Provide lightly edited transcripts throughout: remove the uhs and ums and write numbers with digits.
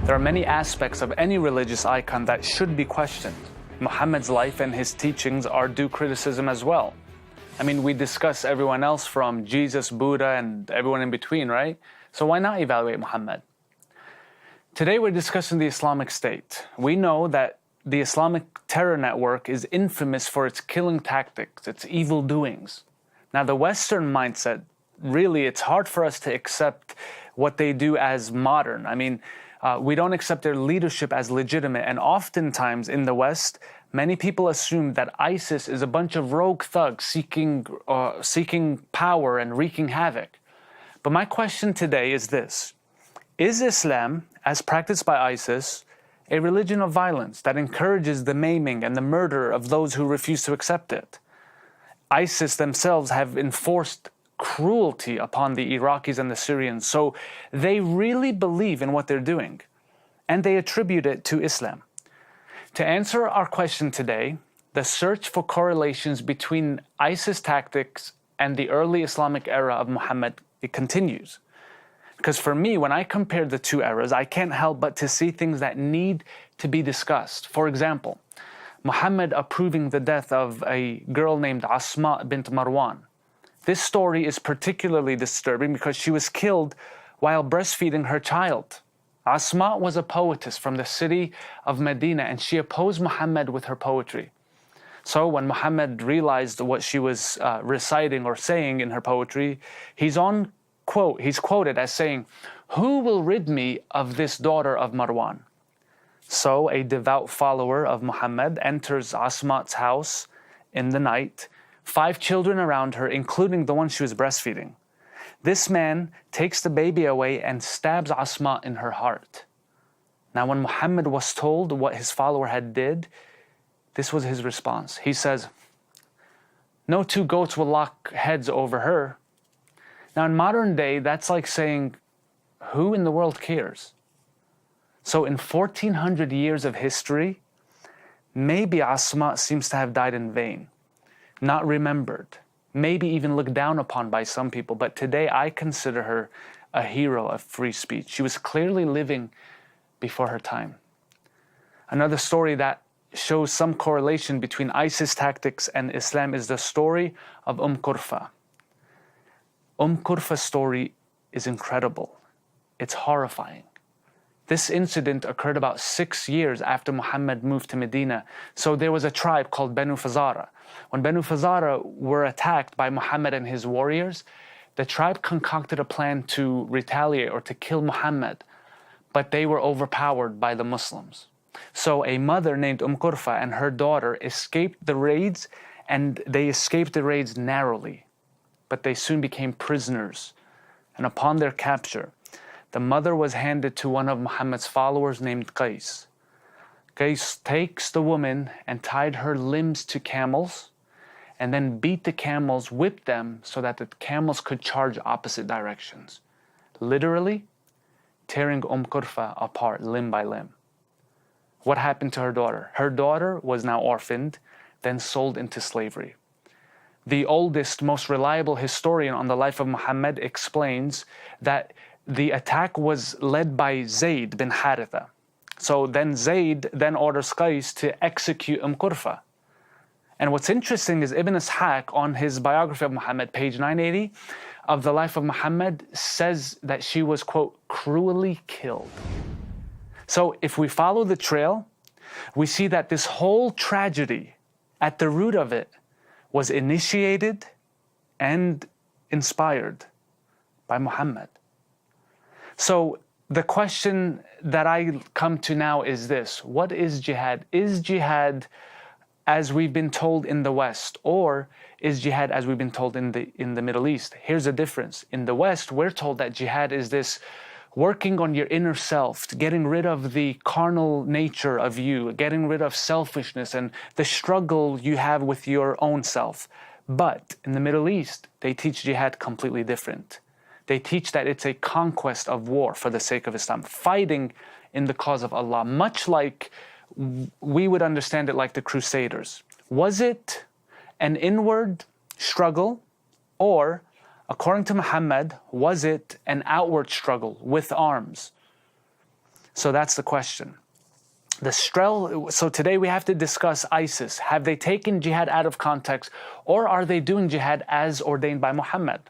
There are many aspects of any religious icon that should be questioned. Muhammad's life and his teachings are due criticism as well. I mean, we discuss everyone else from Jesus, Buddha, and everyone in between, right? So why not evaluate Muhammad? Today we're discussing the Islamic State. We know that the Islamic terror network is infamous for its killing tactics, its evil doings. Now, the Western mindset, really, it's hard for us to accept what they do as modern. I mean, we don't accept their leadership as legitimate, and oftentimes in the West, many people assume that ISIS is a bunch of rogue thugs seeking power and wreaking havoc. But my question today is this: is Islam, as practiced by ISIS, a religion of violence that encourages the maiming and the murder of those who refuse to accept it? ISIS themselves have enforced cruelty upon the Iraqis and the Syrians, so they really believe in what they're doing, and they attribute it to Islam. To answer our question today, the search for correlations between ISIS tactics and the early Islamic era of Muhammad, it continues. Because for me, when I compare the two eras, I can't help but to see things that need to be discussed. For example, Muhammad approving the death of a girl named Asma, bint Marwan. This story is particularly disturbing because she was killed while breastfeeding her child. Asma was a poetess from the city of Medina, and she opposed Muhammad with her poetry. So when Muhammad realized what she was reciting or saying in her poetry, he's quoted as saying, "Who will rid me of this daughter of Marwan?" So a devout follower of Muhammad enters Asma's house in the night, 5 children around her, including the one she was breastfeeding. This man takes the baby away and stabs Asma in her heart. Now, when Muhammad was told what his follower had did, this was his response. He says, "No 2 goats will lock heads over her." Now, in modern day, that's like saying, who in the world cares? So in 1400 years of history, maybe Asma seems to have died in vain, not remembered, maybe even looked down upon by some people. But today I consider her a hero of free speech. She was clearly living before her time. Another story that shows some correlation between ISIS tactics and Islam is the story of Qirfa. Qirfa's story is incredible. It's horrifying. This incident occurred about 6 years after Muhammad moved to Medina. So there was a tribe called Banu Fazara. When Banu Fazara were attacked by Muhammad and his warriors, the tribe concocted a plan to retaliate or to kill Muhammad, but they were overpowered by the Muslims. So a mother named Qirfa and her daughter escaped the raids, and they escaped the raids narrowly, but they soon became prisoners. And upon their capture, the mother was handed to one of Muhammad's followers named Qais. Qais takes the woman and tied her limbs to camels, and then beat the camels, whipped them so that the camels could charge opposite directions, literally tearing Qirfa apart limb by limb. What happened to her daughter? Her daughter was now orphaned, then sold into slavery. The oldest, most reliable historian on the life of Muhammad explains that the attack was led by Zayd bin Haritha. So then Zayd then orders Qais to execute Qirfa. And what's interesting is Ibn Ishaq, on his biography of Muhammad, page 980 of the life of Muhammad, says that she was, quote, cruelly killed. So if we follow the trail, we see that this whole tragedy, at the root of it, was initiated and inspired by Muhammad. So the question that I come to now is this: what is jihad? Is jihad as we've been told in the West, or is jihad as we've been told in the Middle East? Here's the difference. In the West, we're told that jihad is this working on your inner self, getting rid of the carnal nature of you, getting rid of selfishness and the struggle you have with your own self. But in the Middle East, they teach jihad completely different. They teach that it's a conquest of war for the sake of Islam, fighting in the cause of Allah, much like we would understand it like the Crusaders. Was it an inward struggle, or, according to Muhammad, was it an outward struggle with arms? So that's the question. So today we have to discuss ISIS. Have they taken jihad out of context, or are they doing jihad as ordained by Muhammad?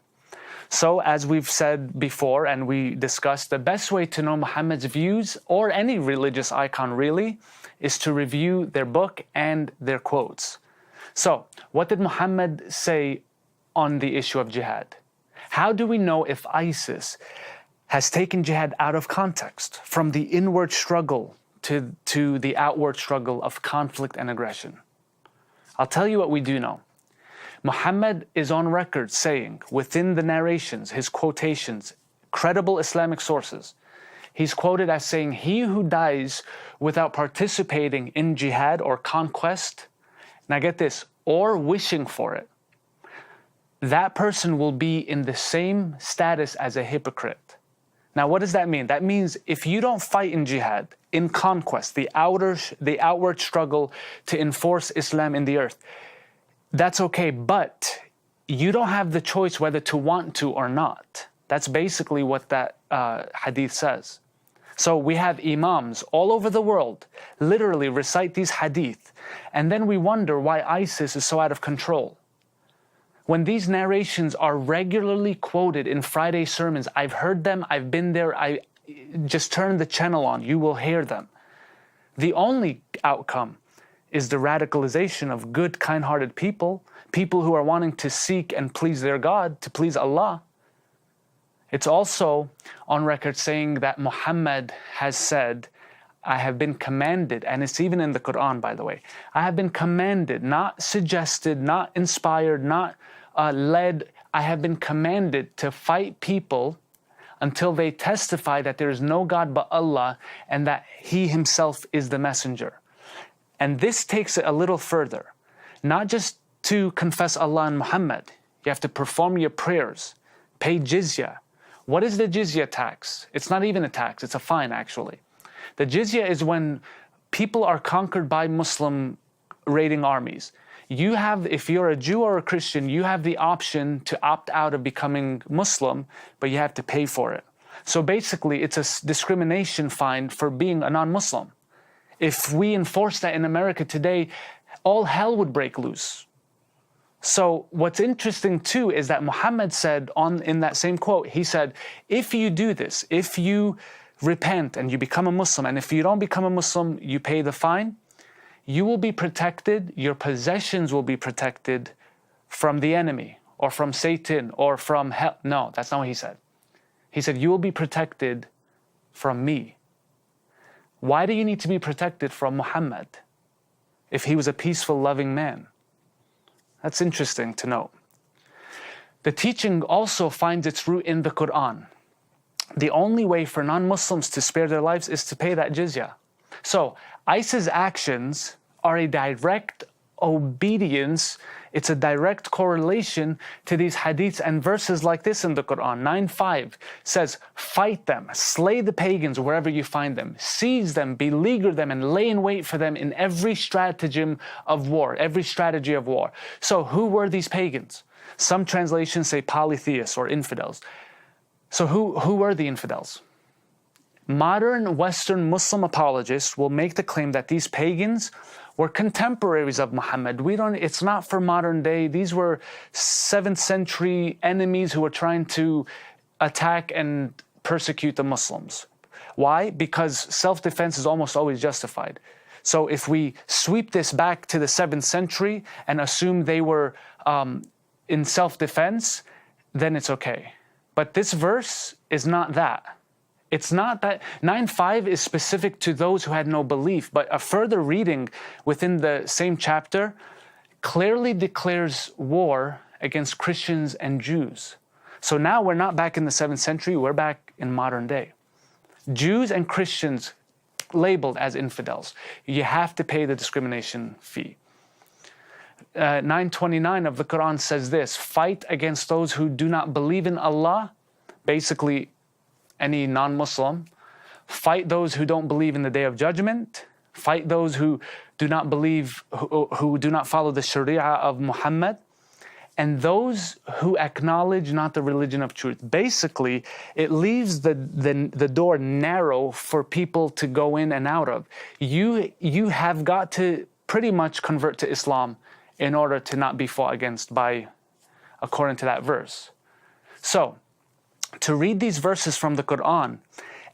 So as we've said before and we discussed, the best way to know Muhammad's views, or any religious icon really, is to review their book and their quotes. So what did Muhammad say on the issue of jihad? How do we know if ISIS has taken jihad out of context, from the inward struggle to the outward struggle of conflict and aggression? I'll tell you what we do know. Muhammad is on record saying, within the narrations, his quotations, credible Islamic sources, he's quoted as saying, "He who dies without participating in jihad or conquest," now get this, "or wishing for it, that person will be in the same status as a hypocrite." Now, what does that mean? That means if you don't fight in jihad, in conquest, the outward struggle to enforce Islam in the earth, that's okay, but you don't have the choice whether to want to or not. That's basically what that hadith says. So we have imams all over the world literally recite these hadith, and then we wonder why ISIS is so out of control. When these narrations are regularly quoted in Friday sermons, I've heard them, I've been there, I just turn the channel on, you will hear them. The only outcome is the radicalization of good, kind-hearted people, people who are wanting to seek and please their God, to please Allah. It's also on record saying that Muhammad has said, "I have been commanded," and it's even in the Quran, by the way, "I have been commanded," not suggested, not inspired, not led, "I have been commanded to fight people until they testify that there is no God but Allah and that He Himself is the messenger." And this takes it a little further. Not just to confess Allah and Muhammad. You have to perform your prayers, pay jizya. What is the jizya tax? It's not even a tax, it's a fine actually. The jizya is when people are conquered by Muslim raiding armies. You have, if you're a Jew or a Christian, you have the option to opt out of becoming Muslim, but you have to pay for it. So basically, it's a discrimination fine for being a non-Muslim. If we enforce that in America today, all hell would break loose. So what's interesting too is that Muhammad said in that same quote, he said, if you do this, if you repent and you become a Muslim, and if you don't become a Muslim, you pay the fine, you will be protected, your possessions will be protected from the enemy or from Satan or from hell. No, that's not what he said. He said, you will be protected from me. Why do you need to be protected from Muhammad if he was a peaceful, loving man? That's interesting to know. The teaching also finds its root in the Quran. The only way for non-Muslims to spare their lives is to pay that jizya. So ISIS actions are a direct obedience, it's a direct correlation to these hadiths and verses like this in the Quran. 9:5 says, fight them, slay the pagans wherever you find them, seize them, beleaguer them, and lay in wait for them in every stratagem of war, every strategy of war. So who were these pagans? Some translations say polytheists or infidels. So who were the infidels? Modern Western Muslim apologists will make the claim that these pagans were contemporaries of Muhammad. It's not for modern day. These were 7th century enemies who were trying to attack and persecute the Muslims. Why? Because self-defense is almost always justified. So if we sweep this back to the 7th century and assume they were in self-defense, then it's okay. But this verse is not that. It's not that. 9:5 is specific to those who had no belief, but a further reading within the same chapter clearly declares war against Christians and Jews. So now we're not back in the 7th century, we're back in modern day. Jews and Christians labeled as infidels. You have to pay the discrimination fee. 9:29 of the Quran says this, fight against those who do not believe in Allah, basically any non-Muslim, fight those who don't believe in the Day of Judgment, fight those who do not believe, who do not follow the Sharia of Muhammad, and those who acknowledge not the religion of truth. Basically, it leaves the door narrow for people to go in and out of. You have got to pretty much convert to Islam in order to not be fought against according to that verse. So, to read these verses from the Quran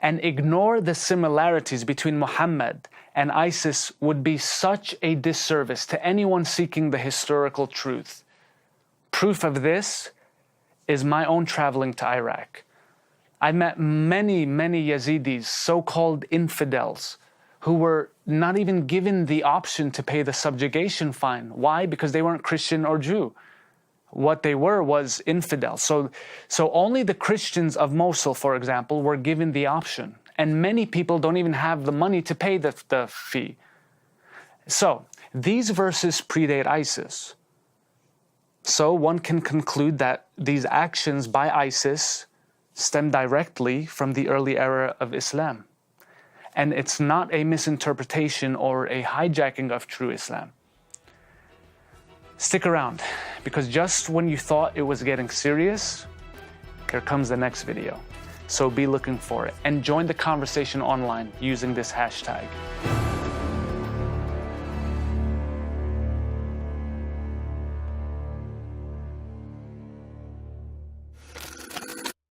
and ignore the similarities between Muhammad and ISIS would be such a disservice to anyone seeking the historical truth. Proof of this is my own traveling to Iraq. I met many Yazidis, so-called infidels, who were not even given the option to pay the subjugation fine. Why? Because they weren't Christian or Jew. What they were was infidels. So only the Christians of Mosul, for example, were given the option. And many people don't even have the money to pay the fee. So these verses predate ISIS. So one can conclude that these actions by ISIS stem directly from the early era of Islam. And it's not a misinterpretation or a hijacking of true Islam. Stick around, because just when you thought it was getting serious, here comes the next video. So be looking for it and join the conversation online using this hashtag.